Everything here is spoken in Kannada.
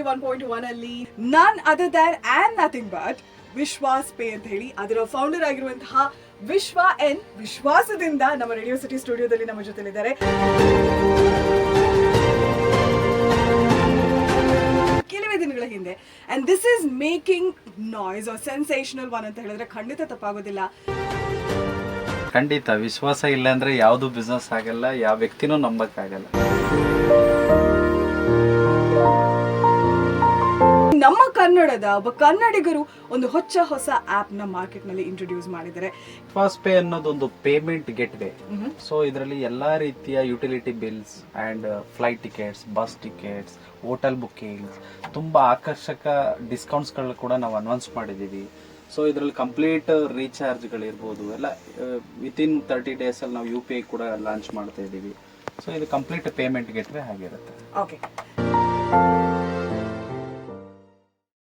91.1 ಅಲ್ಲಿ ನನ್ other than and nothing but Vishwas pay ಅಂತ ಹೇಳಿ ಅದರ ಫೌಂಡರ್ ಆಗಿರುವಂತಹ ವಿಶ್ವ ಎನ್ ವಿಶ್ವಾಸದಿಂದ ನಮ್ಮ ರೇಡಿಯೋ ಸಿಟಿ ಸ್ಟುಡಿಯೋದಲ್ಲಿ ನಮ್ಮ ಜೊತೆಲಿದ್ದಾರೆ. ಕೆಲವೇ ದಿನಗಳ ಹಿಂದೆ and this is making noise are sensational one ಅಂತ ಹೇಳಿದ್ರೆ ಖಂಡಿತ ತಪ್ಪಾಗೋದಿಲ್ಲ. ಖಂಡಿತ ವಿಶ್ವಾಸ ಇಲ್ಲ ಅಂದ್ರೆ ಯಾವುದು ಬಿಸ್ನೆಸ್ ಆಗಲ್ಲ, ಯಾವ ವ್ಯಕ್ತಿನೂ ನಂಬಕ್ಕಾಗಲ್ಲ. ನಮ್ಮ ಕನ್ನಡದ ಒಬ್ಬ ಕನ್ನಡಿಗರು ಒಂದು ಹೊಸ ಆಪ್ ನ ಮಾರ್ಕೆಟ್ ನಲ್ಲಿ ಇಂಟ್ರೊಡ್ಯೂಸ್ ಮಾಡಿದ್ದಾರೆ. ವಿಶ್ವಾಸ್ ಪೇ ಅನ್ನೋದೊಂದು ಪೇಮೆಂಟ್ ಗೆಟ್ ವೇ. ಸೊ ಇದರಲ್ಲಿ ಎಲ್ಲಾ ರೀತಿಯ utility bills and flight tickets, bus tickets, hotel bookings, ತುಂಬಾ ಆಕರ್ಷಕ ಡಿಸ್ಕೌಂಟ್ಸ್ ಗಳು ಕೂಡ ನಾವು ಅನೌನ್ಸ್ ಮಾಡಿದೀವಿ. ಸೊ ಇದರಲ್ಲಿ ಕಂಪ್ಲೀಟ್ ರೀಚಾರ್ಜ್ಗಳಿರ್ಬೋದು ಎಲ್ಲ ವಿತಿನ್ 30 days ಅಲ್ಲಿ ನಾವು UPI ಕೂಡ ಲಾಂಚ್ ಮಾಡ್ತಾ ಇದ್ದೀವಿ. ಸೊ ಇದು ಕಂಪ್ಲೀಟ್ ಪೇಮೆಂಟ್ ಗೆಟ್ವೇ ಆಗಿರುತ್ತೆ. ಓಕೆ.